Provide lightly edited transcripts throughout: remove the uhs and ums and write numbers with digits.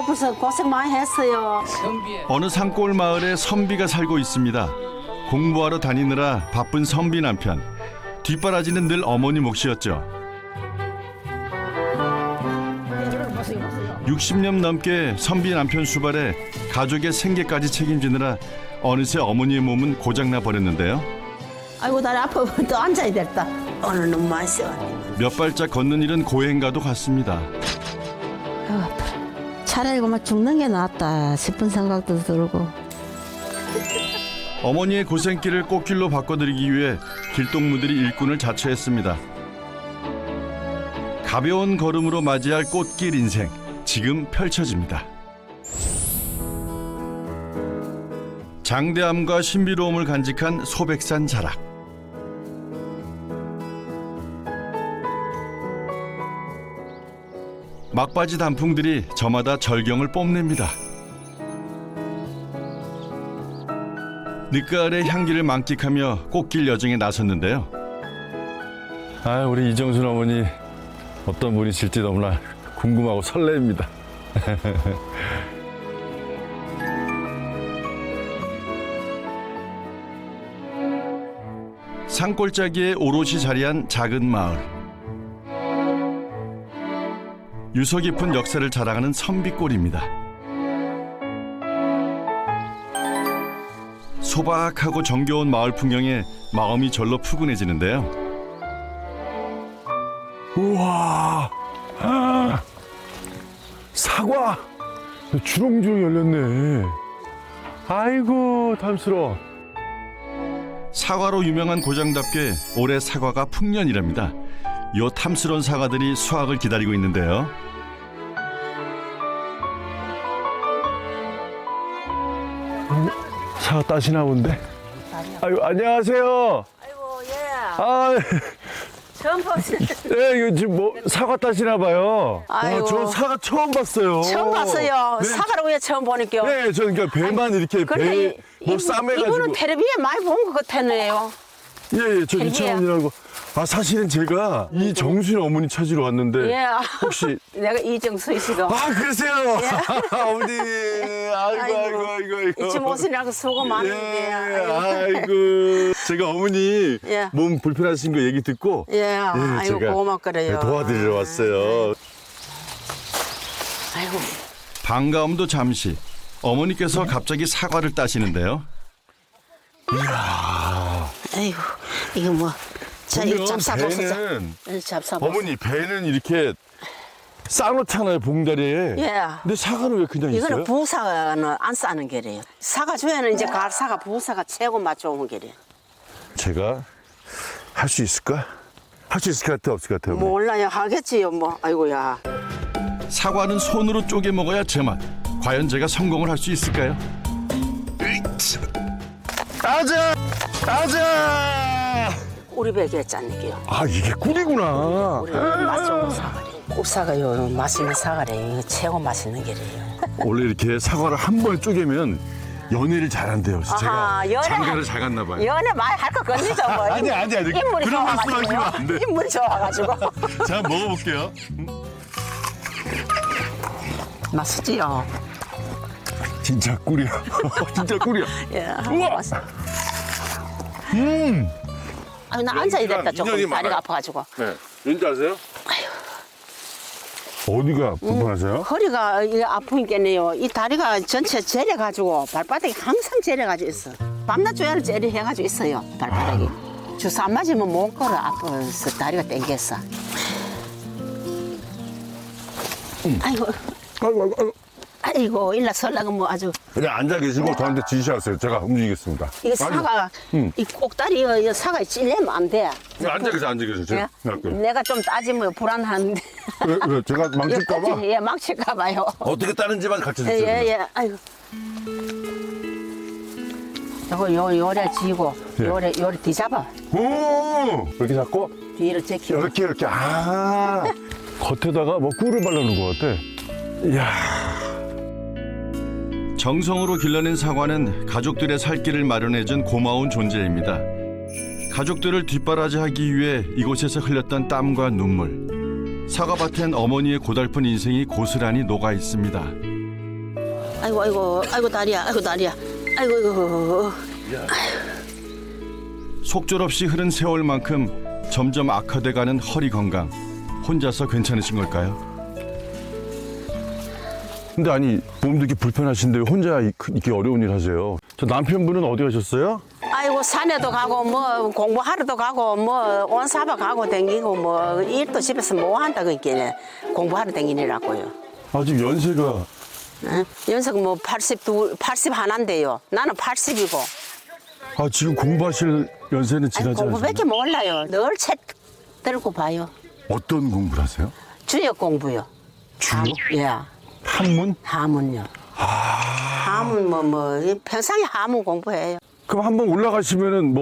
아파서 고생 많이 했어요. 어느 산골 마을에 선비가 살고 있습니다. 공부하러 다니느라 바쁜 선비 남편. 뒷바라지는 늘 어머니 몫이었죠. 60년 넘게 선비 남편 수발에 가족의 생계까지 책임지느라 어느새 어머니의 몸은 고장나 버렸는데요. 아이고 다리 아파. 또 앉아야 됐다. 오늘 너무 많이 써. 몇 발짝 걷는 일은 고행과도 같습니다. 차라리 그만 죽는 게 낫다 싶은 생각도 들고. 어머니의 고생길을 꽃길로 바꿔드리기 위해 길동무들이 일꾼을 자처했습니다. 가벼운 걸음으로 맞이할 꽃길 인생, 지금 펼쳐집니다. 장대함과 신비로움을 간직한 소백산 자락. 막바지 단풍들이 저마다 절경을 뽐냅니다. 늦가을의 향기를 만끽하며 꽃길 여정에 나섰는데요. 아, 우리 이정순 어머니 어떤 분이실지 너무나 궁금하고 설레입니다. 산골짜기에 오롯이 자리한 작은 마을. 유서 깊은 역사를 자랑하는 선비골입니다. 소박하고 정겨운 마을 풍경에 마음이 절로 푸근해지는데요. 우와, 아, 사과 주렁주렁 열렸네. 아이고 탐스러워. 사과로 유명한 고장답게 올해 사과가 풍년이랍니다. 요 탐스러운 사과들이 수확을 기다리고 있는데요. 사과 따시나 본데. 아유, 안녕하세요. 아이고 예. 아, 처음 보시. 예, 이거 지금 뭐 사과 따시나 봐요. 아이고. 저 사과 처음 봤어요. 처음 봤어요. 네. 사과를 왜 처음 보니까. 네, 저는 그러니까 배만 이렇게 근데 뭐 싸매가지고. 이분은 텔레비에 많이 본 것 같았네요. 예, 예, 저 텔레비야. 이창원이라고. 아, 사실은 제가 이 정순 어머니 찾으러 왔는데 예. 혹시 내가 이정수이시고. 아, 그러세요? 어머니, 아이고. 잊지 못이라고 수고 예, 많은데. 아이고. 제가 어머니 예. 몸 불편하신 거 얘기 듣고 예. 아이고 제가 고맙거래요. 도와드리러 왔어요. 아이고. 반가움도 잠시. 어머니께서 갑자기 사과를 따시는데요. 아이고 이거 뭐. 자 이거 보면 잡사보세요. 배는 잡사보. 어머니 배는 이렇게 싸놓잖아요, 봉다리에. 예. 근데 사과는 왜 그냥 있어요? 이거는 부사는 안 싸는 게래요. 사과 주에는 이제 갈사가 부사가 최고 맛 좋은 게래요. 제가 할 수 있을까? 할 수 있을 것 같아, 없을 것 같아요? 어머니? 몰라요 하겠지요 뭐. 아이고야. 사과는 손으로 쪼개 먹어야 제맛. 과연 제가 성공을 할 수 있을까요? 따자! 우리 베개 했잖아요. 아, 이게 꿀이구나. 우리 맛 좋은 사과래요. 꿀사과요 맛있는 사과래요. 이거 최고 맛있는 게래요. 원래 이렇게 사과를 한 번에 쪼개면 연애를 잘한대요. 그래서 아하, 제가 연애. 장가를 잘 갔나 봐요. 연애 많이 할 것 같죠 뭐. 아니. 인물이 그런 말씀 하시면 안 좋아가지고. 돼. 인물이 좋아가지고. 자, 한번 먹어볼게요. 맛있지요. 진짜 꿀이야. 진짜 꿀이야. 예. 우와! 맛있. 아니 나 앉아야 인연이 됐다 조금 많아요. 다리가 아파가지고. 네. 왠지 아세요? 어디가 불편하세요? 허리가 이게 아프니까네요. 이 다리가 전체 재려가지고 발바닥이 항상 재려가지고 있어. 밤낮 조야를 재려해가지고 있어요. 발바닥이. 주사 안 맞으면 못 걸어 아파서 다리가 땡겼어. 아이고 아이고 일나 설라가 뭐 아주 그냥 앉아 계시고 저한테 지시하세요. 제가 움직이겠습니다. 이거 사과 이 꼭다리 이 사과 찔려면 안 돼. 앉아 계세요. 제가 예? 할게요. 내가 좀 따지면 불안한데. 왜? 제가 망칠까봐? 예, 망칠까봐요. 어떻게 따는지만 가르쳐 주세요. 예. 아이고. 요거 요래 쥐고 예. 요래 뒤잡아. 오! 이렇게 잡고 뒤를 제키고. 이렇게. 아. 겉에다가 뭐 꿀을 바르는 것 같아. 이야. 정성으로 길러낸 사과는 가족들의 살 길을 마련해준 고마운 존재입니다. 가족들을 뒷바라지하기 위해 이곳에서 흘렸던 땀과 눈물. 사과밭엔 어머니의 고달픈 인생이 고스란히 녹아 있습니다. 아이고 아이고 아이고 다리야 아이고 다리야 아이고 아이고. 속절없이 흐른 세월만큼 점점 악화돼가는 허리 건강. 혼자서 괜찮으신 걸까요? 근데 아니 몸도 이렇게 불편하신데 혼자 이렇게 어려운 일 하세요. 저 남편분은 어디 가셨어요? 아이고 산에도 가고 뭐 공부하러도 가고 뭐 온사바 가고 댕기고 뭐 일도 집에서 뭐 한다 그니까 공부하러 댕기느라고요. 아직 연세가 응? 연석 뭐 80 하나인데요. 나는 80이고. 지금 공부하실 연세는 아니, 지나지 않으셨나요? 공부밖에 몰라요. 늘 책 들고 봐요. 어떤 공부를 하세요? 주역 공부요. 주요? 예. 한문? 하문요. 하문 뭐 평상에 하문 공부해요. 그럼 한번 올라가시면은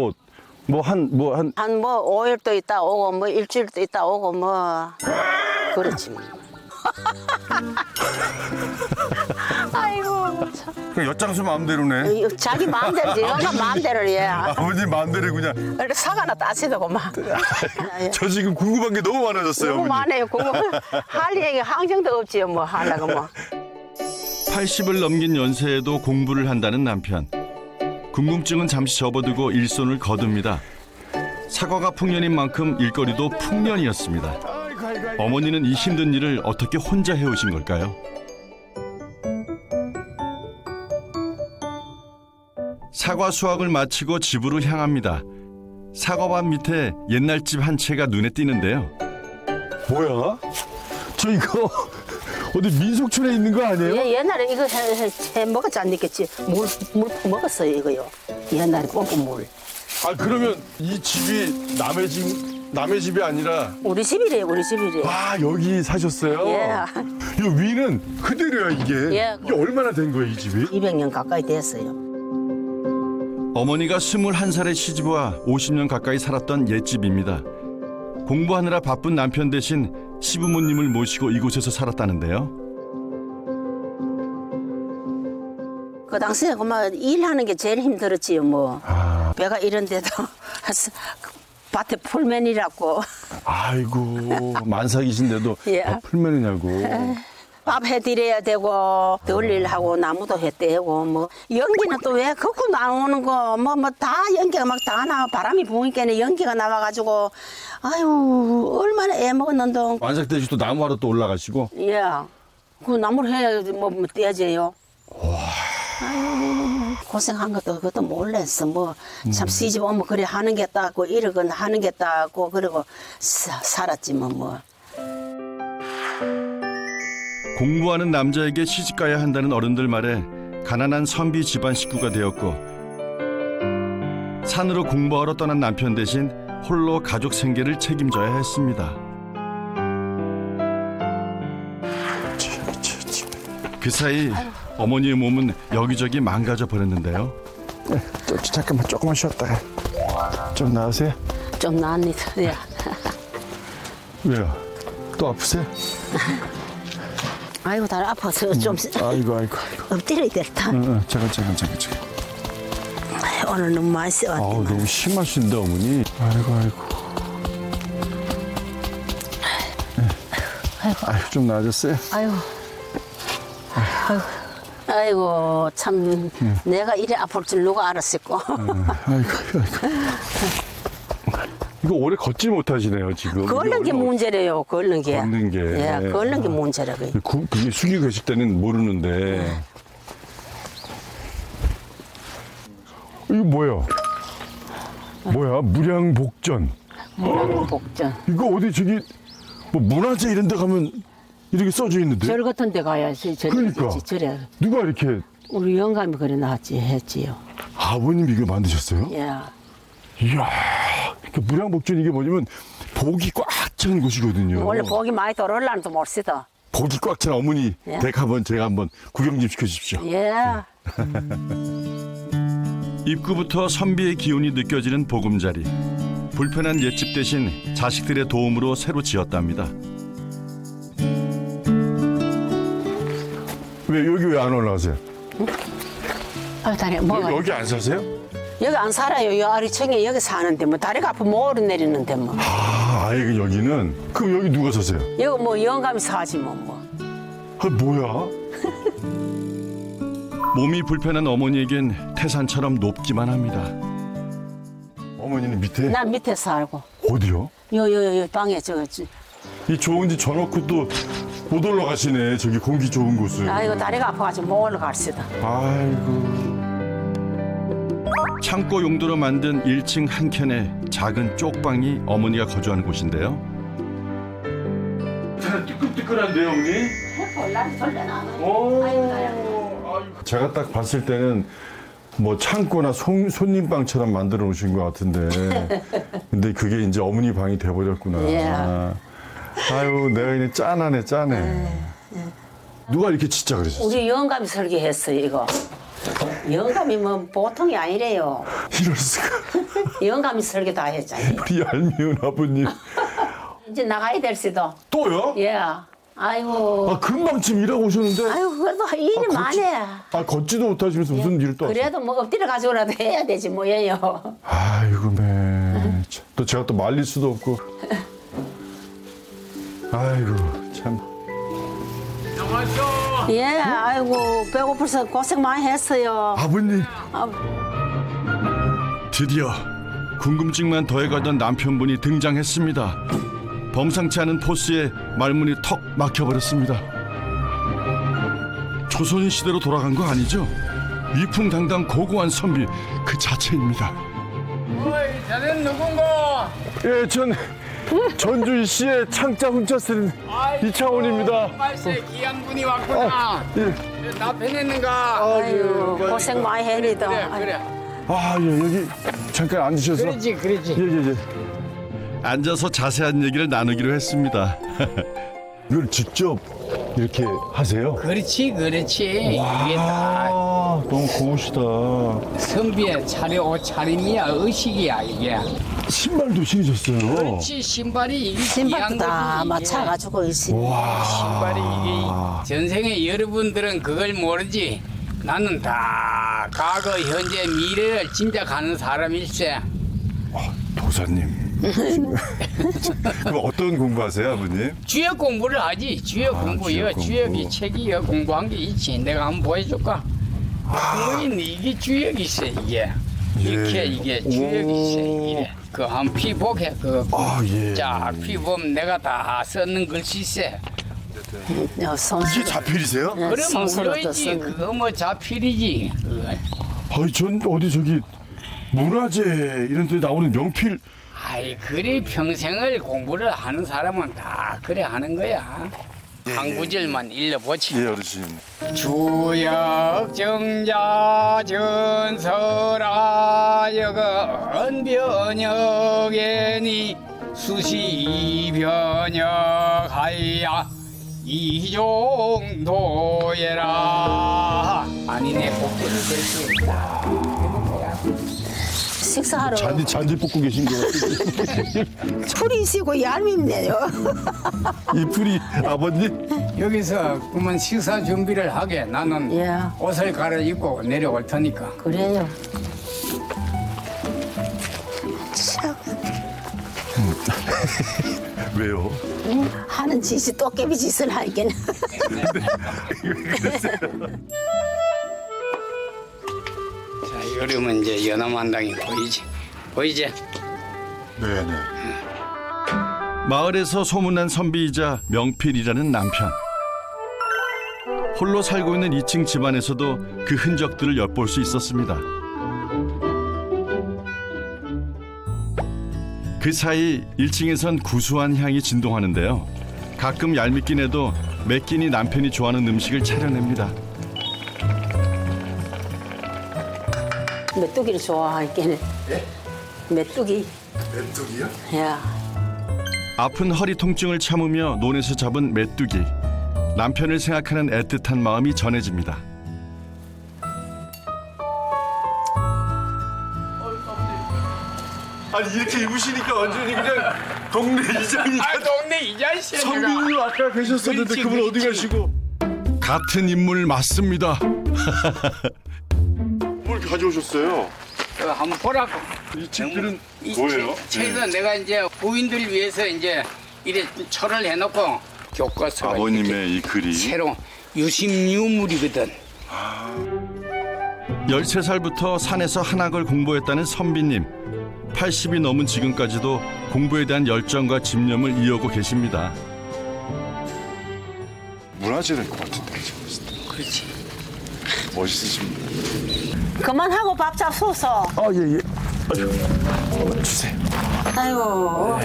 한 한 뭐 5일도 있다 오고 뭐 일주일도 있다 오고 뭐 그렇지. 아이고 참. 그냥 엿장수 마음대로네. 자기 마음대로지. 영가 마음대로 예. 아버님 마음대로군요. 이렇게 사과나 따시더고 막. 저 지금 궁금한 게 너무 많아졌어요. 너무 어머니. 많아요. 그거 할 얘기 항정도 없지요. 뭐 하려고 뭐. 80을 넘긴 연세에도 공부를 한다는 남편. 궁금증은 잠시 접어두고 일손을 거둡니다. 사과가 풍년인 만큼 일거리도 풍년이었습니다. 어머니는 이 힘든 일을 어떻게 혼자 해오신 걸까요? 사과 수확을 마치고 집으로 향합니다. 사과밭 밑에 옛날 집 한 채가 눈에 띄는데요. 뭐야? 저 이거 어디 민속촌에 있는 거 아니에요? 예, 옛날에 이거 해 먹었지 않겠지. 물 먹었어요 이거요. 옛날에 pompen 물. 그러면 이 집이 남의 집이 아니라 우리 집이래요. 우리 집이래요. 여기 사셨어요? 예. 이 위는 그대로야 이게. 예. 이게 얼마나 된 거예요 이 집이? 200년 가까이 됐어요. 어머니가 21살에 시집와 50년 가까이 살았던 옛집입니다. 공부하느라 바쁜 남편 대신 시부모님을 모시고 이곳에서 살았다는데요. 그 당시에 그만 일하는 게 제일 힘들었지요 뭐. 배가 이런데도 밭에 풀면이라고. 아이고 만삭이신데도 예. 풀면이냐고. 밥 해드려야 되고 덜일하고 나무도 해대고 뭐 연기는 또 왜 걷고 나오는 거 뭐 다 연기가 막 다 나와. 바람이 부니까 연기가 나와가지고 아유 얼마나 애먹었는데. 만삭되시고 또 나무하러 또 올라가시고. 예. 그 나무를 해야 뭐 떼어져요. 아유 고생한 것도 그것도 몰랐어. 뭐 참 시집 오면 그래 하는 게 따고 이러건 하는 게 따고 그리고 살았지 뭐. 공부하는 남자에게 시집가야 한다는 어른들 말에 가난한 선비 집안 식구가 되었고 산으로 공부하러 떠난 남편 대신 홀로 가족 생계를 책임져야 했습니다. 그 사이 어머니의 몸은 여기저기 망가져 버렸는데요. 잠깐만 조금만 쉬었다가 좀 나으세요? 좀 나았니다. 예. 왜요? 또 아프세요? 아이고 다리 아파서 좀 아이고. 엎드려야 됐다. 잠깐. 오늘 너무 많이 써왔네. 너무 심하신데 어머니. 아이고. 아이고 좀 나아졌어요? 아이고 참 내가 이래 아플 줄 누가 알았을까. 아이고. 이거 오래 걷지 못하시네요 지금. 걷는 게 문제래요. 걷는 게. 걷는 게. 예, 걷는 게 문제라고. 그게 숙이고 계실 때는 모르는데. 이거 뭐야? 무량복전. 무량복전. 이거 어디 저기 뭐 문화재 이런 데 가면 이렇게 써져 있는데. 절 같은 데 가야지. 그러니까. 절에. 누가 이렇게 우리 영감이 그래 놨지 했지요. 아버님이 이거 만드셨어요? 예. 이야. 그 무량복전 이게 뭐냐면 복이 꽉 차는 곳이거든요. 원래 복이 많이 들어올라는도 모르시다. 복이 꽉 찬 어머니 예. 댁 한번 제가 한번 구경 좀 시켜주십시오. 예. 입구부터 선비의 기운이 느껴지는 보금자리. 불편한 옛집 대신 자식들의 도움으로 새로 지었답니다. 여기 왜 안 올라가세요? 다리 뭐가 여기 안 사세요? 여기 안 살아요. 여 아래층에 여기 사는데 뭐 다리가 아프면 뭐 오르내리는데 뭐. 아예 여기는 그럼 여기 누가 사세요? 여기 뭐 영감이 사지 뭐. 뭐야? 몸이 불편한 어머니에겐 태산처럼 높기만 합니다. 어머니는 밑에? 난 밑에 살고. 어디요? 요 방에 이 좋은 집 저놓고 또 못 올라가시네. 저기 공기 좋은 곳을. 아이고 다리가 아파가지고 못 올라갈시다. 아이고. 창고 용도로 만든 1층 한 켠에 작은 쪽방이 어머니가 거주하는 곳인데요. 뜨끈뜨끈한데요, 형님? 제가 딱 봤을 때는 뭐 창고나 손님방처럼 만들어 놓으신 것 같은데 근데 그게 이제 어머니 방이 돼버렸구나. 예. 아유 내가 그냥 짠하네 짠해. 누가 이렇게 진짜 그러셨어요? 우리 영감이 설계했어요 이거. 영감이 뭐 보통이 아니래요. 이럴 수가. 영감이 설계 다 했잖아요. 우리 얄미운 아버님. 이제 나가야 될 수도. 또요? 예. 아이고. 아 금방 지금 일하고 오셨는데. 아이고 그래도 일이 많네. 아 걷지도 못하시면서 무슨 일을 또 하세요? 그래도 뭐 엎드려 가지고라도 해야 되지 뭐예요. 아이고 매. 또 제가 또 말릴 수도 없고. 아이고 참. 예. 아이고 배고파서 고생 많이 했어요. 아버님. 드디어 궁금증만 더해가던 남편분이 등장했습니다. 범상치 않은 포스에 말문이 턱 막혀버렸습니다. 조선 시대로 돌아간 거 아니죠? 위풍당당 고고한 선비 그 자체입니다. 어이, 자넨 누군고? 예, 전 전주시의 창자 훔쳤을 이창훈입니다. 말세 귀한 분이 왔구나. 예. 나 뵈냈는가? 아이고 고생 많이 했니다. 그래, 그래. 아, 예, 여기 잠깐 앉으셔서. 그렇지, 그렇지. 예, 예, 예. 앉아서 자세한 얘기를 나누기로 했습니다. 이걸 직접 이렇게 하세요? 그렇지, 그렇지. 이게 다 아, 너무 고우시다. 선비의 옷 차림이야, 의식이야, 이게. 신발도 신으셨어요. 그렇지, 신발이 이게 신발도 귀한 다 거지, 이게. 맞춰가지고 있어요. 신발이 이게 전생에 여러분들은 그걸 모르지. 나는 다 과거, 현재, 미래를 진짜 가는 사람일세. 도사님. 그럼 어떤 공부하세요, 아버님? 주역 공부를 하지. 주역 공부요. 주역 주역이 공부. 책이요. 공부한 게 있지. 내가 한번 보여줄까? 공부인 이게 주역이 있어 이게. 이렇게 이게 주역이 있어 이게. 그 한 피복해 그. 아, 예. 자 피보면 내가 다 썼는 글씨 있어. 이게 자필이세요? 그럼 손으로 물론이지. 쓰는. 그거 뭐 자필이지. 그거. 아니, 전 어디 저기 문화재 이런 데 나오는 명필. 아이 그래 평생을 공부를 하는 사람은 다 그래 하는 거야. 한 구절만 읽어보지. 예, 어르신. 주역 정자 전설하여건 변역애니 수시 변역하야 이 정도에라. 아니네 복귀를 될수 있다. 식사하러 잔디 뽑고 계신 거 같아요. 풀이 있고 얄밉네요. 이 풀이 아버님? 여기서 그러면 식사 준비를 하게. 나는 예. 옷을 갈아입고 내려올 테니까. 그래요. 참 왜요? 하는 짓이 도깨비 짓을 하니까. 자, 이러면 이제 연암한당이 보이지? 보이지? 네네. 마을에서 소문난 선비이자 명필이라는 남편. 홀로 살고 있는 2층 집안에서도 그 흔적들을 엿볼 수 있었습니다. 그 사이 1층에선 구수한 향이 진동하는데요. 가끔 얄밉긴 해도 매 끼니 남편이 좋아하는 음식을 차려냅니다. 메뚜기를 좋아하니까는. 메뚜기. 메뚜기요? 야. 아픈 허리 통증을 참으며 논에서 잡은 메뚜기. 남편을 생각하는 애틋한 마음이 전해집니다. 아니 이렇게 입으시니까 완전히 그냥 동네 이장이. 아, 동네 이자씨야. 선비님 아까 계셨었는데 그렇지, 그분 어디 그렇지. 가시고? 같은 인물 맞습니다. 뭘 가져오셨어요? 한번 보라고. 이 책들은 이 뭐예요? 책은 내가 이제 부인들 위해서 이제 이래 철을 해놓고 교과서가 아버님의 이 글이. 새로 유심유물이거든. 13살부터 산에서 한학을 공부했다는 선비님. 80이 넘은 지금까지도 공부에 대한 열정과 집념을 이어오고 계십니다. 문화재일 것 같은데. 그렇지. 멋있으십니다. 그만하고 밥 잡수소. 예. 아유, 주세요. 아이고.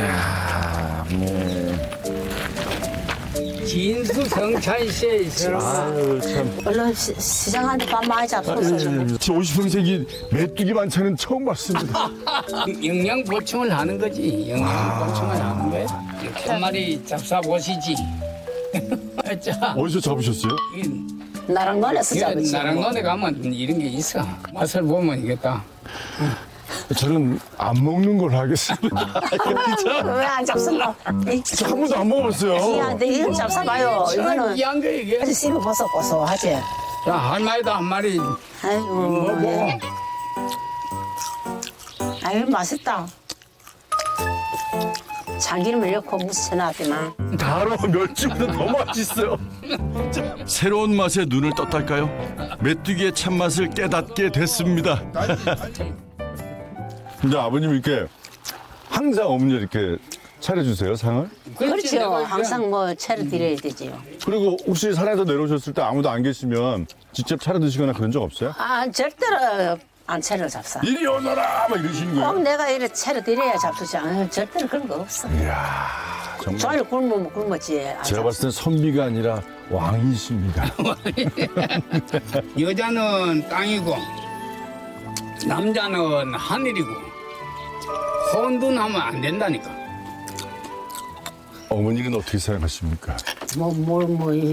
진수성찬시에 있어라. 아유, 참. 얼른 시장한테 밥 많이 잡수소. 저 50평생이 메뚜기 반찬은 처음 봤습니다. 영양 보충을 하는 거지. 영양 보충을 하는 거야. 이렇게 한 마리 잡사 보시지. 자, 어디서 잡으셨어요? 나랑 너네서 잡았지. 나랑 너네 가면 이런 게 있어. 맛을 보면 이겠다. 저는 안 먹는 걸로 하겠습니다. 왜 안 잡수노? 저 한 번도 안 먹어봤어요. 야, 내 이거 잡숴봐요. 이거는 이한 거 이게. 아주 씹어 벗어 고소하지. 자, 한 마리도 한 마리 아이고. 먹어. 예. 아유, 맛있다. 참기름을 넣고 무쳐놨더만. 다로 멸치보다 더 맛있어요. 새로운 맛에 눈을 떴달까요? 메뚜기의 참맛을 깨닫게 됐습니다. 근데 아버님 이렇게 항상 어머니 이렇게 차려주세요, 상을? 그렇죠. 항상 뭐 차려 드려야 되지요. 그리고 혹시 산에서 내려오셨을 때 아무도 안 계시면 직접 차려 드시거나 그런 적 없어요? 아, 절대로 안 차려 잡사. 이리 오너라! 막 이러시는 꼭 거예요? 내가 이래 차려 드려야 잡수지. 아, 절대로 그런 거 없어. 이야, 정말. 좋아요, 굶으면 굶었지. 안 제가 잡수. 봤을 땐 선비가 아니라 왕이십니다. 여자는 땅이고 남자는 하늘이고 혼돈하면 안 된다니까. 어머니는 어떻게 생각하십니까?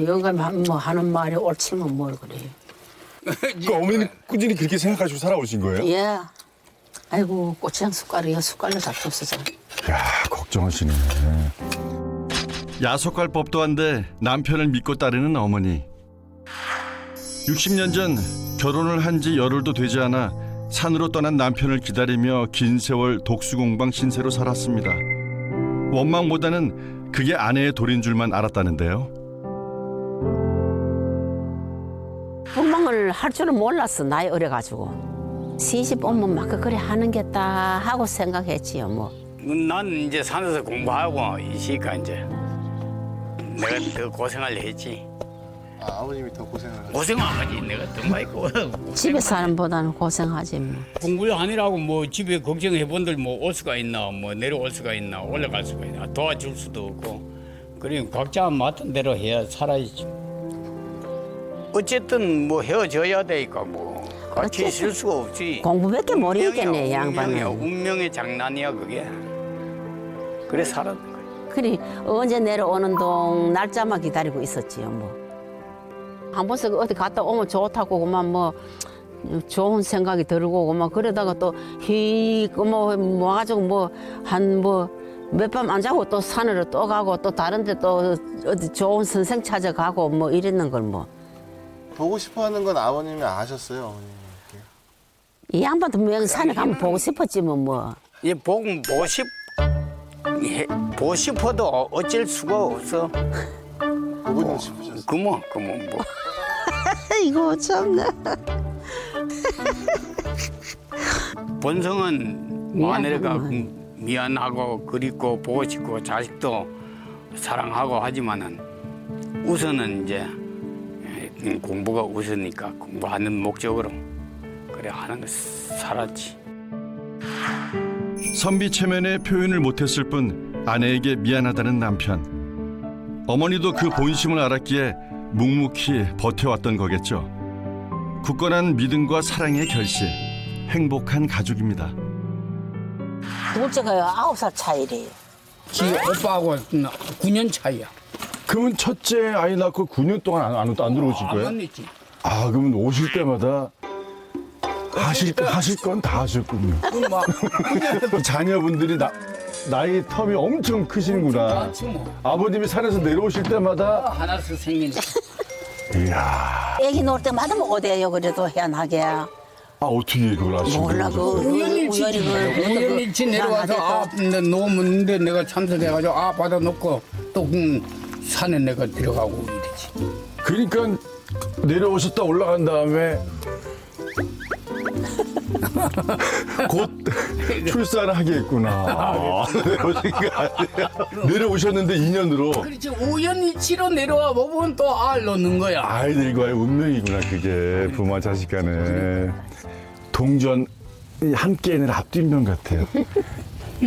영감 뭐 하는 말이 옳지면 뭘 그래요. 그 어머니는 꾸준히 그렇게 생각하시고 살아오신 거예요? 예. 아이고, 고추장 숟갈이요. 숟갈로 잡수었어. 이야, 걱정하시네. 야속할 법도 한데 남편을 믿고 따르는 어머니. 60년 전 결혼을 한 지 열흘도 되지 않아 산으로 떠난 남편을 기다리며 긴 세월 독수공방 신세로 살았습니다. 원망보다는 그게 아내의 돌인 줄만 알았다는데요. 불멍을 할 줄은 몰랐어. 나이 어려가지고. 시집 오면 막 그래 하는 게다 하고 생각했지요. 뭐. 난 이제 산에서 공부하고 있으니까 이제 내가 더 고생을 했지. 아버님이 더 고생을 하셨어요. 고생 안 하지. 내가 더 많이 집에 사람보다는 고생하지 뭐. 공부를 하느라고 뭐 집에 걱정해 본들 뭐 올 수가 있나, 뭐 내려올 수가 있나, 올라갈 수가 있나, 도와줄 수도 없고. 그리고 각자 맡은 대로 해야 살아야지. 어쨌든 뭐 헤어져야 되니까 뭐 같이 어쨌든 있을 수가 없지. 공부밖에 모르겠네, 양반은. 운명의 장난이야 그게. 그래 살았는 거야. 그래 언제 내려오는 동 날짜만 기다리고 있었지요. 뭐. 한 번씩 어디 갔다 오면 좋다고 그만 뭐 좋은 생각이 들고 그만 그러다가 또뭐 와가지고 뭐 한 뭐 몇 밤 안 자고 또 산으로 또 가고 또 다른데 또 어디 좋은 선생 찾아가고 뭐 이랬는 걸 뭐. 보고 싶어하는 건 아버님이 아셨어요, 어머님. 이 양반도 뭐 산에 가면 보고 싶었지만 뭐. 이 보고 싶어도 어쩔 수가 없어. 보고 싶으셨어요. 그뭐 뭐. 이거 참나. 본성은 마누라가 미안하고 그립고 보고 싶고 자식도 사랑하고 하지만은 우선은 이제 공부가 우선이니까 공부하는 목적으로 그래 하는 거 살았지. 선비 체면에 표현을 못했을 뿐 아내에게 미안하다는 남편. 어머니도 그 본심을 알았기에 묵묵히 버텨왔던 거겠죠. 굳건한 믿음과 사랑의 결실, 행복한 가족입니다. 둘째가 9살 차이래요. 지 오빠하고 9년 차이야. 그러면 첫째 아이 낳고 9년 동안 안 들어오실 안 거예요? 만났지. 아, 그러면 오실 때마다 하실 건 다 하셨군요. 자녀분들이 나이 텀이 엄청 크시는구나. 그렇지 뭐. 아버님이 산에서 내려오실 때마다 하나씩 생긴. 이야, 애기 놀 때마다 먹어대요. 그래도 희한하게. 아 어떻게 그걸 아시는 몰라 거예요? 그 우연일치 내려와서 놓으는데 내가 참석해가지고 받아놓고 또 산에 내가 들어가고 이러지. 그러니까 내려오셨다 올라간 다음에 곧 출산하겠구나. 내려오신 거 아니에요? 내려오셨는데 2년으로. 그렇지 우연히치로 내려와 보면 또 알 놓는 거야. 아이들과의 운명이구나, 그게. 부모와 자식 간에. 동전 함께는 앞뒷면 같아요.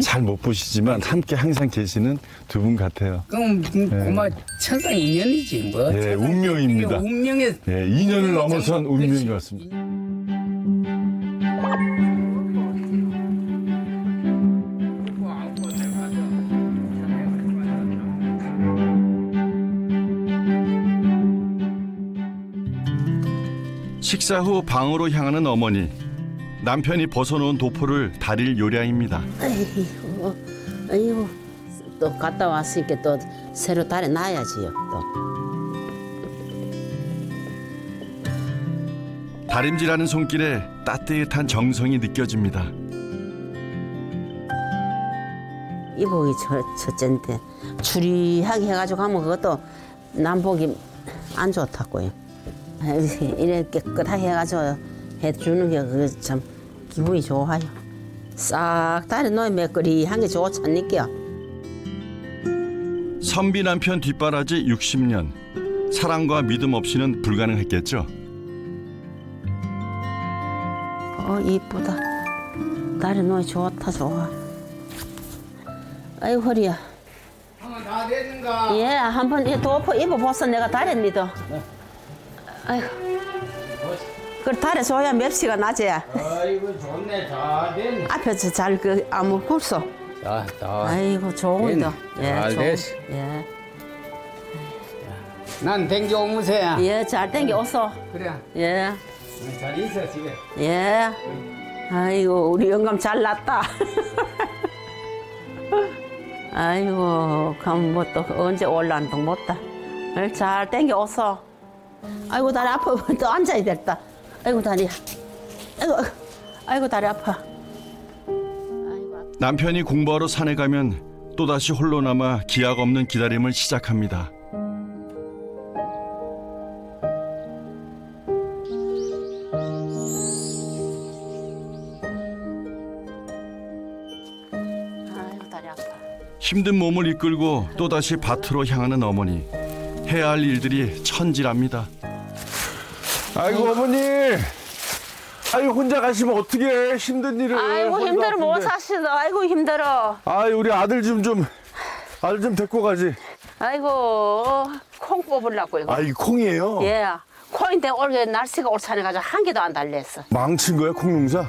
잘 못 보시지만 함께 항상 계시는 두 분 같아요. 그럼 그만 천상 인연이지 뭐. 예, 운명입니다. 운명의 예, 2년을 넘어선 운명인 것 같습니다. 식사 후 방으로 향하는 어머니. 남편이 벗어놓은 도포를 다릴 요량입니다. 아이고, 또 갔다 왔으니까 또 새로 달에 놔야지요. 또. 다림질하는 손길에 따뜻한 정성이 느껴집니다. 이복이 첫째인데 추리하게 해가지고 하면 그것도 남복이 안 좋다고요. 이렇게 깨끗하게 해가지고 해주는 게 그게 참 기분이 좋아요. 싹 다리 놓으면 매끄리한 게 좋지 않니까. 선비 남편 뒷바라지 60년. 사랑과 믿음 없이는 불가능했겠죠. 이쁘다. 다리 놓이 좋다 좋아. 아이고 허리야. 다 됐는가? 예, 한번 이 도포 입어보소. 내가 다리 믿어. 아이고. 그 다리 줘야 맵시가 나지. 아이고 좋네 다 됐네. 앞에서 잘 그 아무 굴소. 자, 아이고 좋은다. 잘 좋은. 됐어. 예, 난 댕겨 오무새야. 예, 잘 땡겨 오소. 그래. 예, 잘 있어 집에. 예. 아이고 우리 영감 잘 났다. 아이고 그럼 뭐 또 언제 올라온다 못다. 잘 땡겨 오소. 아이고 다리 아파. 또 앉아야 됐다. 아이고 다리. 아이고 다리 아파. 남편이 공부하러 산에 가면 또다시 홀로 남아 기약 없는 기다림을 시작합니다. 아이고 다리 아파. 힘든 몸을 이끌고 또다시 밭으로 향하는 어머니. 해야 할 일들이 천지랍니다. 아이고, 어머니. 아이고, 혼자 가시면 어떡해. 힘든 일을. 아이고 허리도 힘들어 못 아픈데. 사시다. 아이고 힘들어. 아이, 우리 아들 좀 데리고 가지. 아이고 콩 뽑으려고 이거. 아, 이게 콩이에요? 예. 콩인데 올해 날씨가 옳잖아가지고 한 개도 안 달렸어. 망친 거야, 콩농사?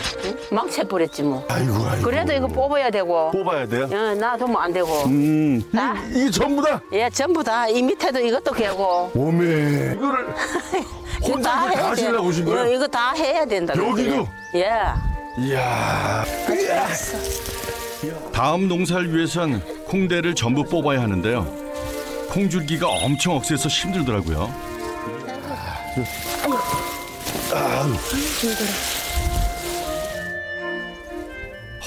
망쳐버렸지 뭐. 아이고. 그래도 이거 뽑아야 되고. 뽑아야 돼요? 예, 놔두면 안 되고. 다. 이게 전부 다? 예, 전부 다. 이 밑에도 이것도 개고. 오메. 이거를 이거 혼자 이거 다 하시려고 오신 거예요? 이거 다 해야 된다. 여기도? 예. 이야. 다음 농사를 위해선 콩대를 전부 뽑아야 하는데요. 콩줄기가 엄청 억세서 힘들더라고요.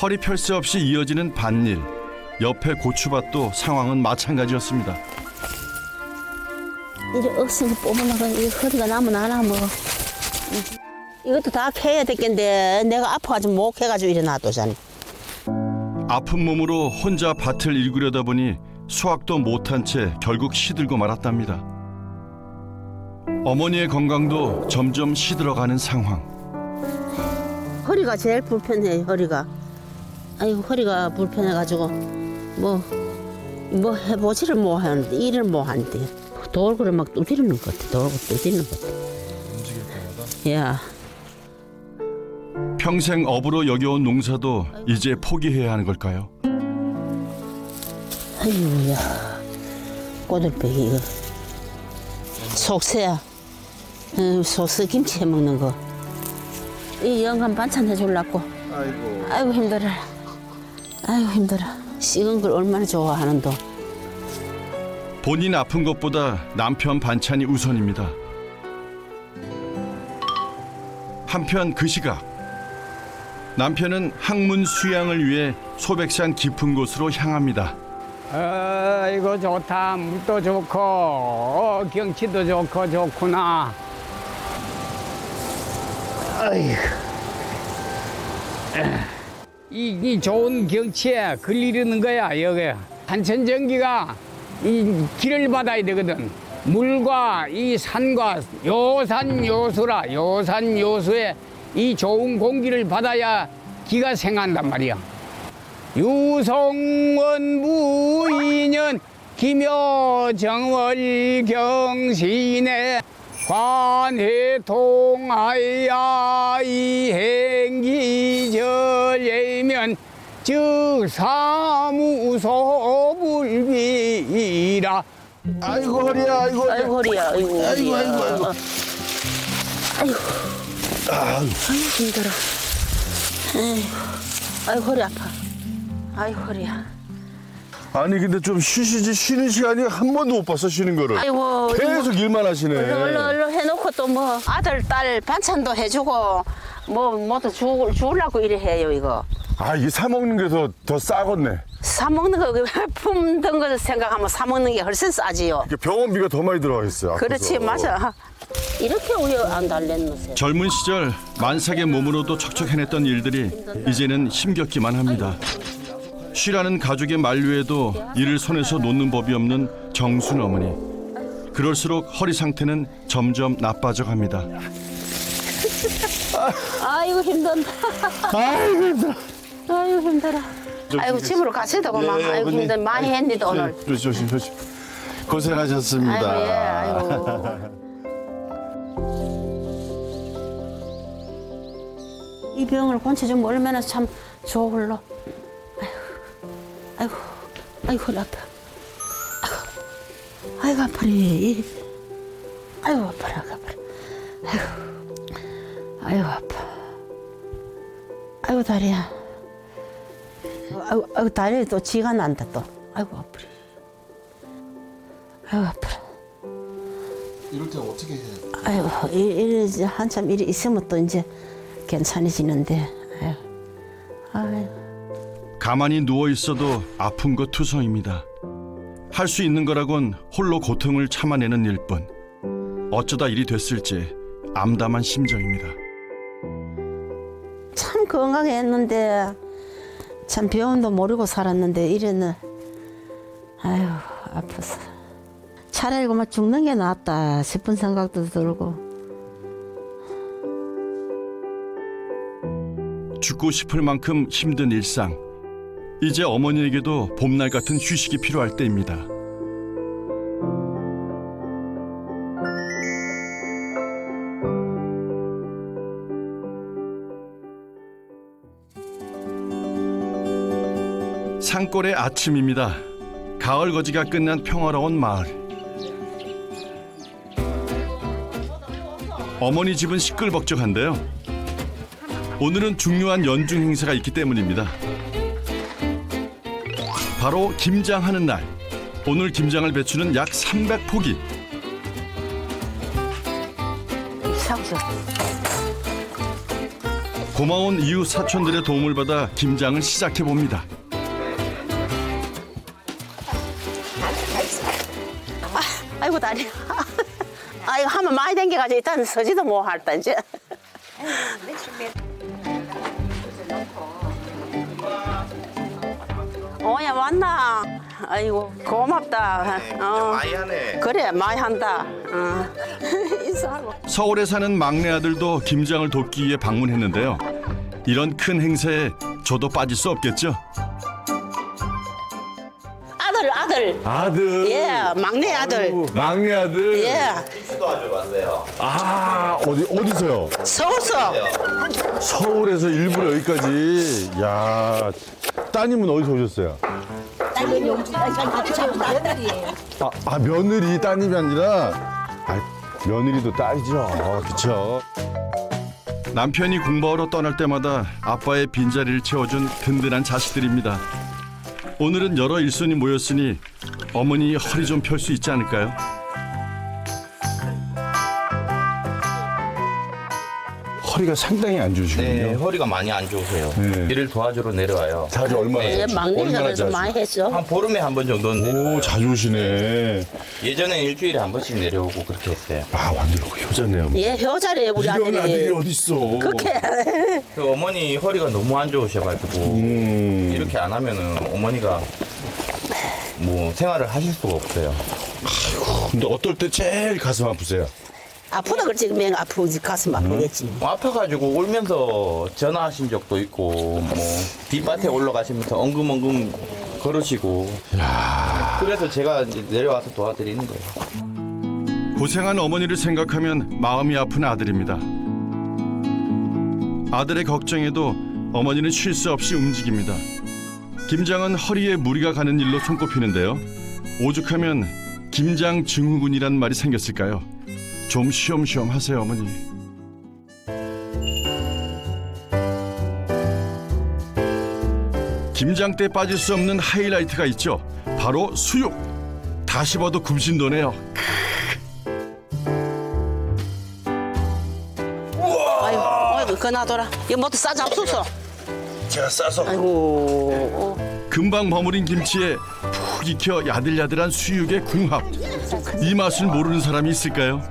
허리 펼 새 없이 이어지는 밭일. 옆에 고추밭도 상황은 마찬가지였습니다. 이제 억지로 뽑으려고 이 허리가 나면 안 하면. 이것도 다 캐야 되겠는데 내가 아파가지고 못 캐가지고 이래 놔두잖아. 아픈 몸으로 혼자 밭을 일구려다 보니 수확도 못한 채 결국 시들고 말았답니다. 어머니의 건강도 점점 시들어가는 상황. 허리가 제일 불편해요. 허리가. 아이고 허리가 불편해가지고 뭐 해보지를 못 하는데 일을 못 하는데 돌고를 막 두드리는 것 같아. 돌고 두드리는 것 같아. 움직일 때마다. 예. 평생 업으로 여겨온 농사도 이제 포기해야 하는 걸까요? 아이고야 꼬들빼기 이거 속새야. 속새 김치 해먹는 거. 이 영감 반찬 해주려고. 아이고 힘들어. 아이고 힘들어. 식은 걸 얼마나 좋아하는도. 본인 아픈 것보다 남편 반찬이 우선입니다. 한편 그 시각 남편은 학문 수양을 위해 소백산 깊은 곳으로 향합니다. 이거 좋다. 물도 좋고 경치도 좋고 좋구나. 이 좋은 경치에 걸리려는 거야. 여기 한천전기가 이 길을 받아야 되거든. 물과 이 산과 요산요수라. 요산요수에 이 좋은 공기를 받아야 기가 생한단 말이야. 유성원 무인연 기묘정월 경신에 관해통하야 이행기절예면 즉 사무소불비라. 아이고 허리야, 아이고. 아이고 허리야. 아이고. 아이고, 아이고, 아이고. 아이고. 아이고 힘들어. 아이고 허리 아파. 아이고 허리야. 아니 근데 좀 쉬시지. 쉬는 시간이 한 번도 못 봤어, 쉬는 거를. 아이고. 계속 일만 하시네. 얼른 해놓고 또 뭐 아들 딸 반찬도 해주고 뭐도 주려고 이래 해요 이거. 아 이게 사 먹는 게 더 싸겠네. 사 먹는 거 품던 거 생각하면 사 먹는 게 훨씬 싸지요. 이게 병원비가 더 많이 들어가겠어요. 그렇지 맞아. 이렇게 우유 안 달랬노세. 젊은 시절 만삭의 몸으로도 척척 해냈던 일들이 이제는 힘겹기만 합니다. 쉬라는 가족의 만류에도 이를 손에서 놓는 법이 없는 정순 어머니. 그럴수록 허리 상태는 점점 나빠져 갑니다. 아이고 힘든다. 아이고 힘들어. 아이고 힘들어. 아이고 집으로 가셔야 되고만. 아이고 힘들 많이 했는데 오늘. 조심. 고생하셨습니다. 아이고 예 아이고. 이 병을 고쳐주면 얼마나 참 좋을러. 아이고 허리 아파. 아이고 아파리. 아이고 아파라. 아이고 아파. 아이고 다리야. 아이고 다리에 또 쥐가 난다 또. 아이고 아파리. 아이고 아파라. 이럴 때 어떻게 해요? 아이고 이제 한참 일이 있으면 또 이제 괜찮아지는데. 아이고. 가만히 누워 있어도 아픈 것 투성입니다. 할 수 있는 거라곤 홀로 고통을 참아내는 일뿐. 어쩌다 일이 됐을지 암담한 심정입니다. 참 건강했는데 참 병원도 모르고 살았는데 이래는 아유 아파서 차라리 그만 죽는 게 낫다 싶은 생각도 들고. 죽고 싶을 만큼 힘든 일상. 이제 어머니에게도 봄날 같은 휴식이 필요할 때입니다. 산골의 아침입니다. 가을 거지가 끝난 평화로운 마을. 어머니 집은 시끌벅적한데요. 오늘은 중요한 연중 행사가 있기 때문입니다. 바로 김장하는 날. 오늘 김장을 배추는 약 300포기. 고마운 이웃 사촌들의 도움을 받아 김장을 시작해 봅니다. 아이고 다리. 아이고 하면 많이 댕겨가지고 일단 서지도 못 할다 이제. 오야 왔나? 아이고 고맙다. 많이 하네. 그래 많이 한다. 인사하고. 서울에 사는 막내 아들도 김장을 돕기 위해 방문했는데요. 이런 큰 행사에 저도 빠질 수 없겠죠. 아들. 아들. 예, 막내 아들. 막내 아들. 예, 아 어디서요? 서울서. 서울에서 일부러 여기까지. 야 따님은 어디서 오셨어요? 아 며느리 따님이 아니라. 아 며느리도 딸이죠. 그렇죠. 남편이 공부하러 떠날 때마다 아빠의 빈자리를 채워준 든든한 자식들입니다. 오늘은 여러 일손이 모였으니 어머니 허리 좀 펼 수 있지 않을까요? 허리가 상당히 안 좋으시군요. 네, 허리가 많이 안 좋으세요. 네. 일을 도와주러 내려와요. 자주 얼마나 예, 자주? 막내가 얼마나 좀 많이 했어. 한 보름에 한 번 정도는 내려와요. 오, 자주 오시네. 예전에 일주일에 한 번씩 내려오고 그렇게 했어요. 아, 완전 효자네요. 예, 효자래 우리 이런 아들이 아들이. 어딨어. 그렇게. 그 어머니 허리가 너무 안 좋으셔가지고 이렇게 안 하면은 어머니가 뭐 생활을 하실 수가 없어요. 근데 어떨 때 제일 가슴 아프세요? 아프다 그렇지. 맹 아프지. 가슴 아프겠지. 뭐 아파가지고 울면서 전화하신 적도 있고 뭐 뒷밭에 올라가시면서 엉금엉금 걸으시고 그래서 제가 이제 내려와서 도와드리는 거예요. 고생한 어머니를 생각하면 마음이 아픈 아들입니다. 아들의 걱정에도 어머니는 쉴 수 없이 움직입니다. 김장은 허리에 무리가 가는 일로 손꼽히는데요. 오죽하면 김장 증후군이란 말이 생겼을까요? 좀 쉬엄쉬엄 하세요, 어머니. 김장 때 빠질 수 없는 하이라이트가 있죠. 바로 수육. 다시 봐도 굽신도네요. 아이고, 그나둬라. 이거 뭐또 싸지 않소서. 제가 싸서. 아이고. 금방 버무린 김치에 푹 익혀 야들야들한 수육의 궁합. 이 맛을 모르는 사람이 있을까요?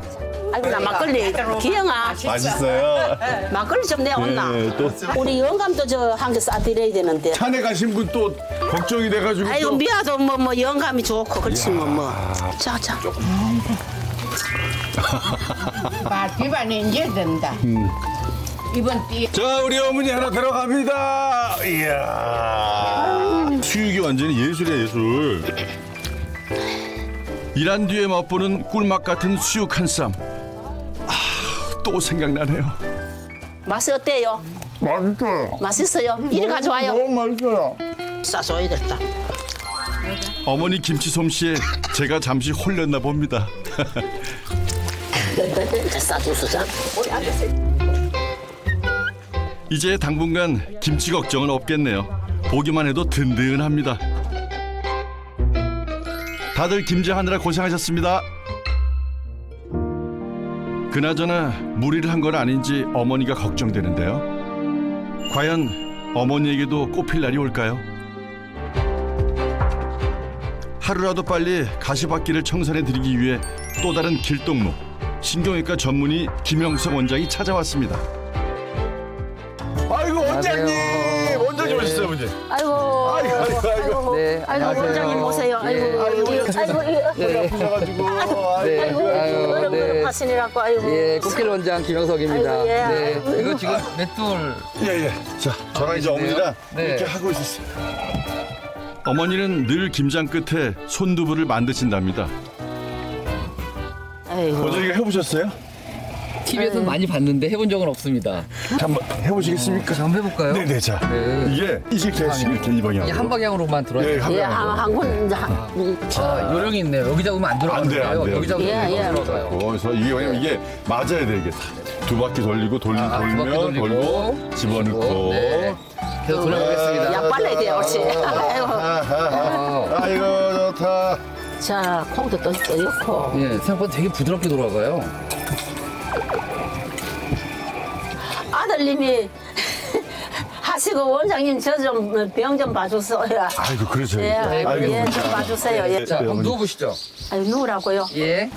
아이고, 나 막걸리. 기영아, 맛있어요. 막걸리 좀 내온나. 네, 또 우리 영감도 저 한 개 싸드려야 되는데. 산에 가신 분 또 걱정이 돼가지고. 아이고, 또. 미아도 뭐 영감이 좋고 그렇지 뭐. 자. 집안에 이제 된다. 이번 띠 자, 우리 어머니 하나 들어갑니다. 이야. 수육이 완전히 예술이야, 예술. 일한 뒤에 맛보는 꿀맛 같은 수육 한 쌈. 또 생각나네요. 맛이 어때요? 맛있어요. 맛있어요? 이리 가져와요. 맛있어요. 싸줘야 됐다. 어머니 김치 솜씨에 제가 잠시 홀렸나 봅니다. 싸주소자. 이제 당분간 김치 걱정은 없겠네요. 보기만 해도 든든합니다. 다들 김장하느라 고생하셨습니다. 그나저나 무리를 한 건 아닌지 어머니가 걱정되는데요. 과연 어머니에게도 꽃필 날이 올까요? 하루라도 빨리 가시밭길을 청산해드리기 위해 또 다른 길동무 신경외과 전문의 김영석 원장이 찾아왔습니다. 아이고, 원장님. 원장님 오셨어요, 원장님. 아이고. 아이고. 네, 아이고, 안녕하세요. 원장님 오세요. 아이고. 아프셔가지고. 아유, 네. 하시느라고 아이고. 예, 꽃길 원장 김영석입니다. 아이고, 예. 네, 아이고. 이거 지금 맷돌. 예. 자, 저랑 이제 어머니랑 네. 이렇게 하고 있었어요. 어머니는 늘 김장 끝에 손두부를 만드신답니다. 아이고. 원장님가 해보셨어요? TV에서 많이 봤는데 해본 적은 없습니다. 한번 해보시겠습니까? 한번 해볼까요? 네네, 자. 네. 이게 이렇게 이 방향으로. 이게 한 방향으로만 들어요. 예, 한 예, 방향으로. 한군 아, 요령이 있네요. 여기 잡으면 안 안 돼요, 안 들어가요. 돼요. 여기 잡으면 예, 예. 들어가요. 그래서 이게 왜냐면 이게 맞아야 돼, 이게. 두 바퀴 돌리고 두 바퀴 돌면 돌리고, 돌고 집어넣고. 네. 계속 돌려보겠습니다. 야, 빨라야 돼요, 옳지. 아이고. 아이고, 좋다. 자, 콩도 또 넣고. 예, 생각보다 되게 부드럽게 돌아가요. 아들님이 하시고 원장님 저 좀 병 좀 봐주세요. 아이고, 그러세요. 예, 아이고, 예, 좀 봐주세요. 예. 자, 한번 어머니. 누워보시죠. 아유, 누우라고요? 예.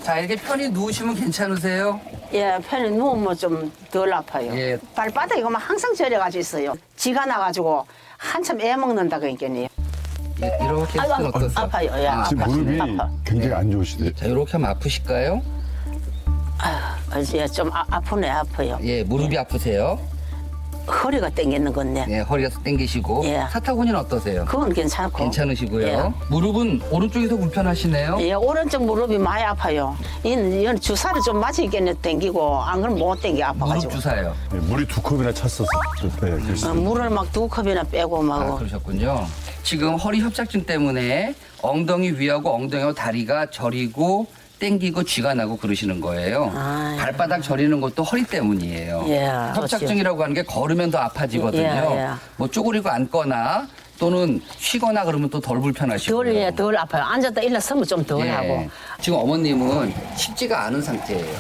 자, 이렇게 편히 누우시면 괜찮으세요? 예, 편히 누우면 좀 덜 아파요. 예. 발바닥이 그만 항상 저려가지고 있어요. 지가 나가지고 한참 애 먹는다 그러니까요. 예, 이렇게 아이고, 했으면 어떠세요? 아파요. 예, 지금 아파. 무릎이 아파. 굉장히 안 좋으시대요. 자, 이렇게 하면 아프실까요? 예, 좀 아프네, 아파요. 예, 무릎이 아프세요? 허리가 땡기는 건데. 예, 허리가 땡기시고. 예. 사타구니는 어떠세요? 그건 괜찮고. 괜찮으시고요. 예. 무릎은 오른쪽에서 불편하시네요. 예, 오른쪽 무릎이 많이 아파요. 이 주사를 좀 맞이겠네 땡기고 안 그러면 못 땡겨 무릎 아파가지고. 주사요. 예, 물이 2컵이나 찼어서. 네, 그랬어요. 물을 막 2컵이나 빼고 막. 아, 그러셨군요. 지금 허리 협착증 때문에 엉덩이 위하고 엉덩이와 다리가 저리고 땡기고 쥐가 나고 그러시는 거예요. 아, 발바닥 저리는 것도 허리 때문이에요. 예, 협착증이라고 하는 게 걸으면 더 아파지거든요. 예, 예. 뭐 쪼그리고 앉거나 또는 쉬거나 그러면 또 덜 불편하시고. 덜 아파요. 앉았다 일어서면 좀 덜 하고. 지금 어머님은 쉽지가 않은 상태예요.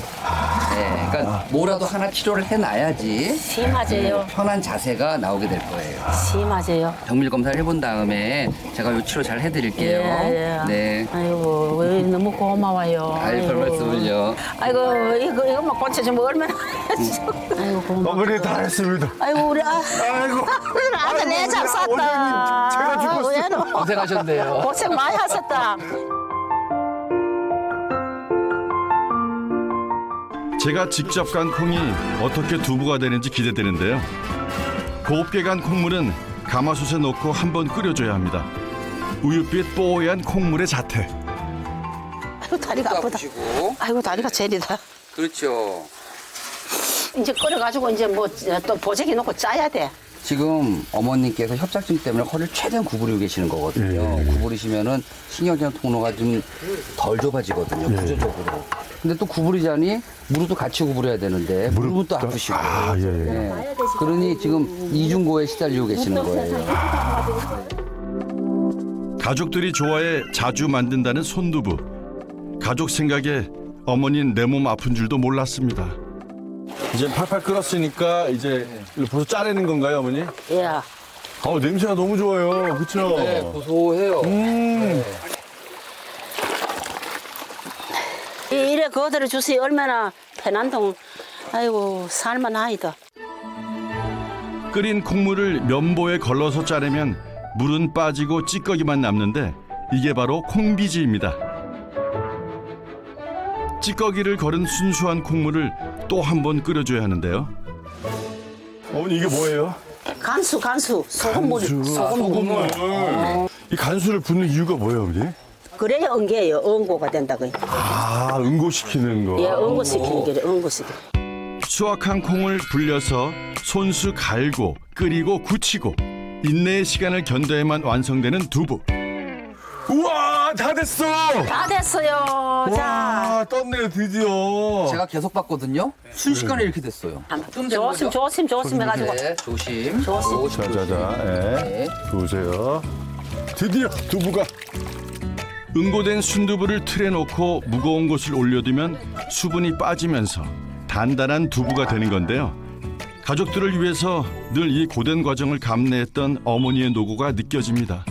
그러니까 뭐라도 하나 치료를 해놔야지 심하세요. 편한 자세가 나오게 될 거예요. 심하세요. 정밀 검사를 해본 다음에 제가 요 치료 잘 해드릴게요. 네. 아이고 왜 너무 고마워요. 아이, 별 말씀을요. 아이고 이것만 고쳐주면 얼마나. 아이고 고마워. 어머니 다 했습니다. 아이고 우리 아이고. 아들 내 잡쌌다. 제가 죽었어요. 고생하셨네요. 고생 많이 하셨다. 제가 직접 간 콩이 어떻게 두부가 되는지 기대되는데요. 곱게 간 콩물은 가마솥에 넣고 한번 끓여줘야 합니다. 우윳빛 뽀얀 콩물의 자태. 아이고 다리가 아프다. 아프시고. 아이고 다리가 제리다. 그렇죠. 이제 끓여가지고 이제 뭐 또 보재기 놓고 짜야 돼. 지금 어머님께서 협착증 때문에 허리를 최대한 구부리고 계시는 거거든요. 구부리시면은 신경전 통로가 좀 덜 좁아지거든요. 구조적으로. 근데 또 구부리자니 무릎도 같이 구부려야 되는데 무릎은 또 아프시고. 아, 예. 네. 그러니 지금 이중고에 시달리고 계시는 거예요. 가족들이 좋아해 자주 만든다는 손두부. 가족 생각에 어머니는 내 몸 아픈 줄도 몰랐습니다. 이제 팔팔 끓었으니까 이제 벌써 짜내는 건가요, 어머니? 예. 냄새가 너무 좋아요. 그렇죠? 네, 고소해요. 이래 거들어 주세요. 얼마나 편한동. 아이고 살만하이다. 끓인 콩물을 면보에 걸러서 짜내면 물은 빠지고 찌꺼기만 남는데 이게 바로 콩비지입니다. 찌꺼기를 걸은 순수한 콩물을 또 한 번 끓여줘야 하는데요. 어머니 이게 뭐예요? 간수 소금물. 소금물. 이 간수를 붓는 이유가 뭐예요, 어머니? 그래야 응게요. 응고가 된다고. 아, 응고시키는 거. 예, 응고시키는 게 응고시키. 수확한 콩을 불려서 손수 갈고 끓이고 굳히고 인내의 시간을 견뎌야만 완성되는 두부. 우와, 다 됐어! 다 됐어요. 자. 와, 떴네요, 드디어. 제가 계속 봤거든요. 순식간에 이렇게 됐어요. 조심 해가지고. 네, 조심. 자자자, 예. 보세요. 드디어 두부가. 응고된 순두부를 틀에 넣고 무거운 곳을 올려두면 수분이 빠지면서 단단한 두부가 되는 건데요. 가족들을 위해서 늘 이 고된 과정을 감내했던 어머니의 노고가 느껴집니다.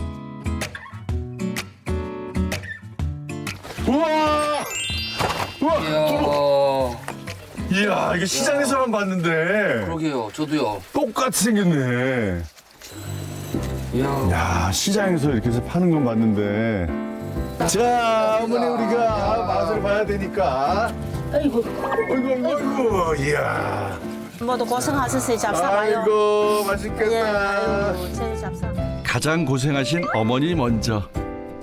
우와! 우와! 이야, 이야, 이게 시장에서만 봤는데 그러게요. 저도요. 똑같이 생겼네. 이야. 야, 시장에서 이렇게 해서 파는 건 봤는데. 자, 어머니 우리가 맛을 봐야 되니까. 아이고. 아이고, 이야. 모두 고생하셨어요. 잡사봐요. 아이고, 예, 맛있겠다. 아이고, 제 잡사. 가장 고생하신 어머니 먼저.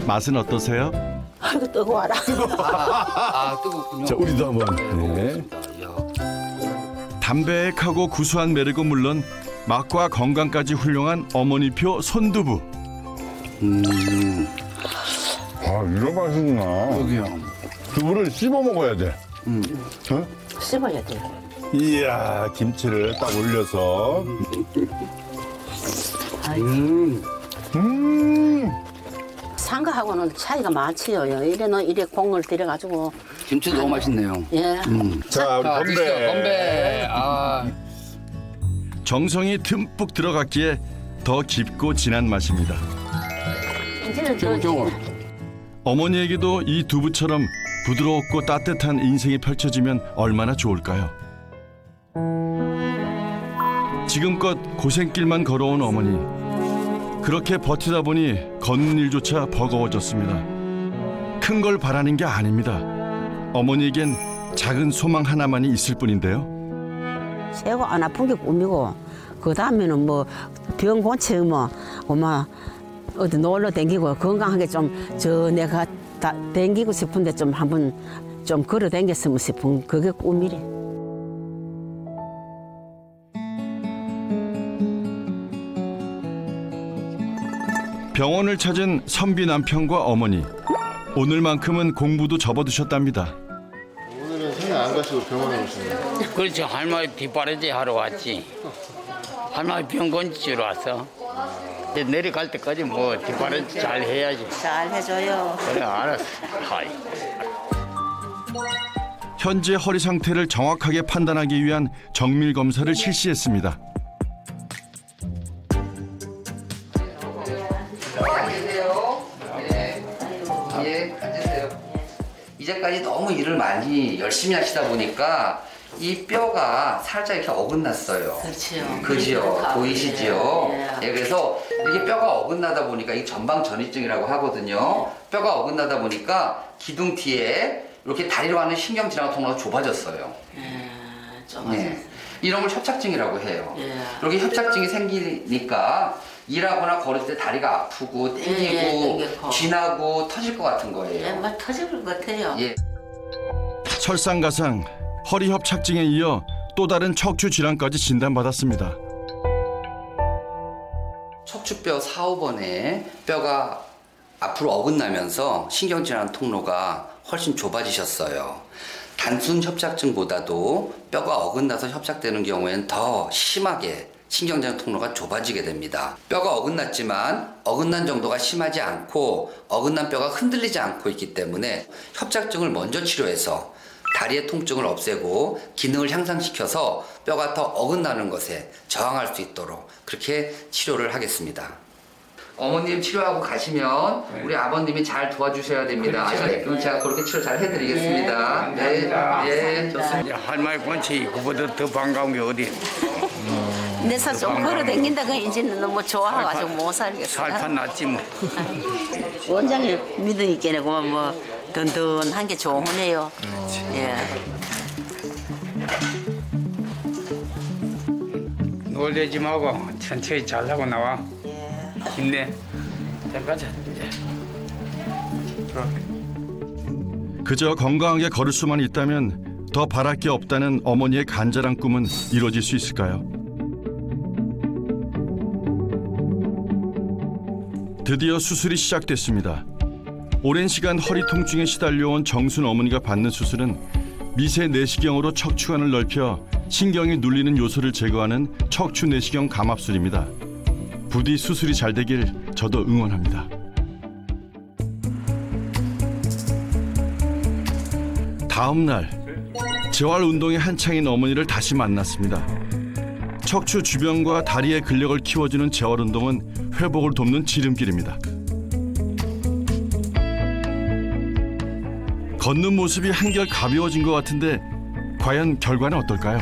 맛은 어떠세요? 아이고 뜨거워라. 뜨겁군요. 자, 우리도 한번. 네. 이야. 담백하고 구수한 매력은 물론 맛과 건강까지 훌륭한 어머니표 손두부. 아, 이런 맛이구나. 여기요. 두부를 씹어 먹어야 돼. 어? 씹어야 돼. 이야, 김치를 딱 올려서. 상가하고는 차이가 많지요. 이래 공을 들여가지고. 김치 너무 맛있네요. 예. 자, 우리 자, 드시죠. 건배. 건배. 아, 정성이 듬뿍 들어갔기에 더 깊고 진한 맛입니다. 이제는 경우. 어머니에게도 이 두부처럼 부드럽고 따뜻한 인생이 펼쳐지면 얼마나 좋을까요? 지금껏 고생길만 걸어온 어머니. 그렇게 버티다 보니 걷는 일조차 버거워졌습니다. 큰 걸 바라는 게 아닙니다. 어머니에겐 작은 소망 하나만이 있을 뿐인데요. 최고 안 아픈 게 꿈이고 그 다음에는 뭐 병 고치고 뭐 엄마 어디 놀러 댕기고 건강하게 좀 내가 다 댕기고 싶은데 좀 한번 좀 걸어 댕겼으면 싶은 그게 꿈이래. 병원을 찾은 선비 남편과 어머니. 오늘만큼은 공부도 접어두셨답니다. 오늘은 생각 안 가시고 병원에 오시네요. 그렇지. 할머니 뒷바라지 하러 왔지. 할머니 병 건지러 왔어. 이제 내려갈 때까지 뭐 뒷발은 잘 해야지. 잘 해줘요. 그래 알았어. 하이. 현재 허리 상태를 정확하게 판단하기 위한 정밀 검사를 실시했습니다. 예, 앉으세요. 이제까지 너무 일을 많이 열심히 하시다 보니까 이 뼈가 살짝 이렇게 어긋났어요. 그렇지요. 그지요? 보이시지요? 예, 그래서 이렇게 뼈가 어긋나다 보니까 이 전방전이증이라고 하거든요. 뼈가 어긋나다 보니까 기둥 뒤에 이렇게 다리로 가는 신경 지나가 통로가 좁아졌어요. 네. 이런 걸 협착증이라고 해요. 이렇게 협착증이 생기니까 일하거나 걸을 때 다리가 아프고 땡기고 쥐나고 터질 것 같은 거예요. 막 터질 것 같아요. 예. 설상가상 허리 협착증에 이어 또 다른 척추 질환까지 진단받았습니다. 척추뼈 4, 5번에 뼈가 앞으로 어긋나면서 신경질환 통로가 훨씬 좁아지셨어요. 단순 협착증보다도 뼈가 어긋나서 협착되는 경우에는 더 심하게 신경질환 통로가 좁아지게 됩니다. 뼈가 어긋났지만 어긋난 정도가 심하지 않고 어긋난 뼈가 흔들리지 않고 있기 때문에 협착증을 먼저 치료해서 다리의 통증을 없애고 기능을 향상시켜서 뼈가 더 어긋나는 것에 저항할 수 있도록 그렇게 치료를 하겠습니다. 어머님 치료하고 가시면 우리 아버님이 잘 도와주셔야 됩니다. 그럼 제가 그렇게 치료 잘 해드리겠습니다. 네, 좋습니다. 할머니 건치 그보다 더 반가운 게 어디? 내서 좀 걸어 다닌다 그 이제는 너무 좋아가지고 못 살겠어. 살판 났지 뭐. 원장님 믿으니까 뭐 든든한 게 좋으네요. 예. 놀래지 말고 천천히 잘하고 나와. 힘내. 자 가자 이제. 그저 건강하게 걸을 수만 있다면 더 바랄 게 없다는 어머니의 간절한 꿈은 이루어질 수 있을까요? 드디어 수술이 시작됐습니다. 오랜 시간 허리 통증에 시달려온 정순 어머니가 받는 수술은 미세 내시경으로 척추관을 넓혀 신경이 눌리는 요소를 제거하는 척추 내시경 감압술입니다. 부디 수술이 잘 되길 저도 응원합니다. 다음 날 재활 운동에 한창인 어머니를 다시 만났습니다. 척추 주변과 다리의 근력을 키워주는 재활 운동은 회복을 돕는 지름길입니다. 걷는 모습이 한결 가벼워진 것 같은데 과연 결과는 어떨까요?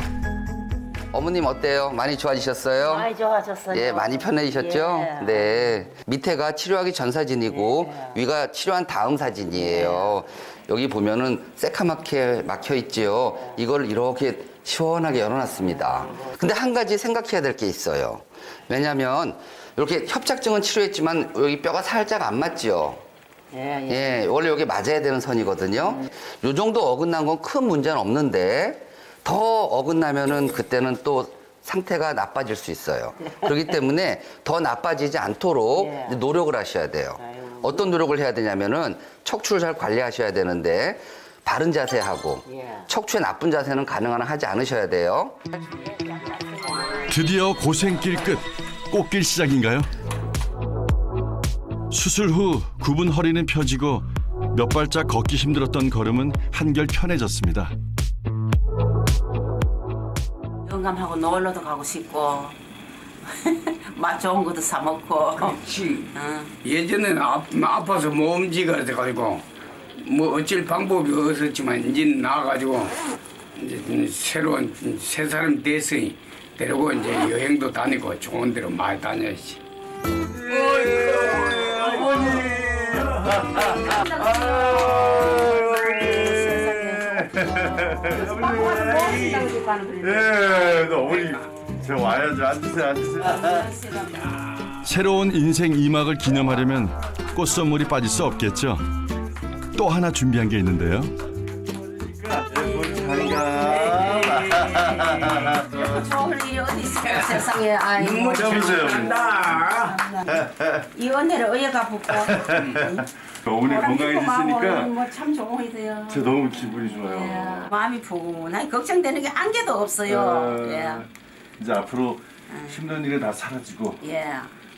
어머님 어때요? 많이 좋아지셨어요? 많이 좋아졌어요. 예, 많이 편해지셨죠? 예. 네. 밑에가 치료하기 전 사진이고 위가 치료한 다음 사진이에요. 여기 보면은 새카맣게 막혀 있지요. 이걸 이렇게 시원하게 열어놨습니다. 근데 한 가지 생각해야 될 게 있어요. 왜냐하면 이렇게 협착증은 치료했지만 여기 뼈가 살짝 안 맞지요. 예, 원래 여기 맞아야 되는 선이거든요. 요 정도 어긋난 건 큰 문제는 없는데 더 어긋나면은 그때는 또 상태가 나빠질 수 있어요. 그렇기 때문에 더 나빠지지 않도록 노력을 하셔야 돼요. 어떤 노력을 해야 되냐면은 척추를 잘 관리하셔야 되는데 바른 자세하고 척추의 나쁜 자세는 가능한 한 하지 않으셔야 돼요. 드디어 고생길 끝, 꽃길 시작인가요? 수술 후 굽은 허리는 펴지고 몇 발짝 걷기 힘들었던 걸음은 한결 편해졌습니다. 영감하고 놀러도 가고 싶고 맛 좋은 것도 사 먹고. 그렇지. 예전에는 아파서 못 움직여가지고 뭐 어쩔 방법이 없었지만 이제 나와가지고 이제 새로운 새 사람 됐으니 데리고 이제 여행도 다니고 좋은 데로 많이 다녀야지. 네, 어머니 저 와야죠. 앉으세요. 새로운 인생 2막을 기념하려면 꽃선물이 빠질 수 없겠죠. 또 하나 준비한 게 있는데요. 좋을 일이 어디 있어요 세상에. 아이고 여보세요. 이 언니를 어여가 붙고 어머니 건강해지시니까 뭐참 좋은 일이에요. 저 너무 기분이 좋아요. 마음이 푸근하게 걱정되는 게 한 개도 없어요. 예. 이제 앞으로 힘든 일은 다 사라지고 예.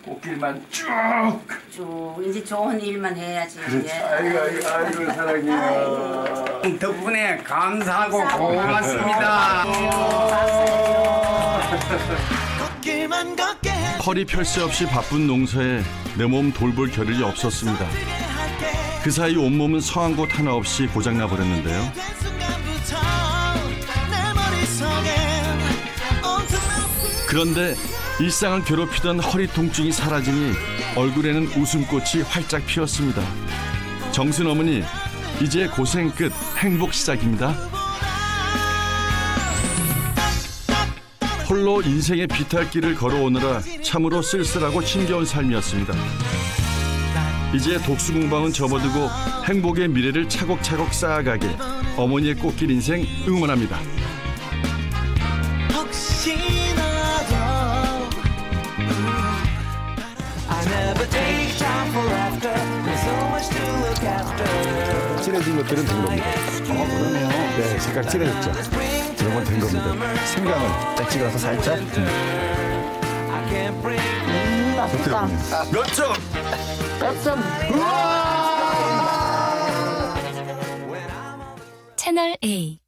꽃길만 쭉. 이제 좋은 일만 해야지. 예. 아이고 사랑해요. 덕분에 감사하고 고맙습니다. 허리 펼 새 없이 바쁜 농사에 내 몸 돌볼 겨를이 없었습니다. 그 사이 온몸은 성한 곳 하나 없이 고장나 버렸는데요. 그런데 일상을 괴롭히던 허리 통증이 사라지니 얼굴에는 웃음꽃이 활짝 피었습니다. 정순 어머니, 이제 고생 끝, 행복 시작입니다. 홀로 인생의 비탈길을 걸어오느라 참으로 쓸쓸하고 힘겨운 삶이었습니다. 이제 독수공방은 접어두고 행복의 미래를 차곡차곡 쌓아가게 어머니의 꽃길 인생 응원합니다. 진해진 것들은 된 겁니다. 그러네요. 네, 색깔 진해졌죠. 이런 건 된 겁니다. 생강을 딱 찍어서 살짝. 맛있다. 몇 점? 채널 A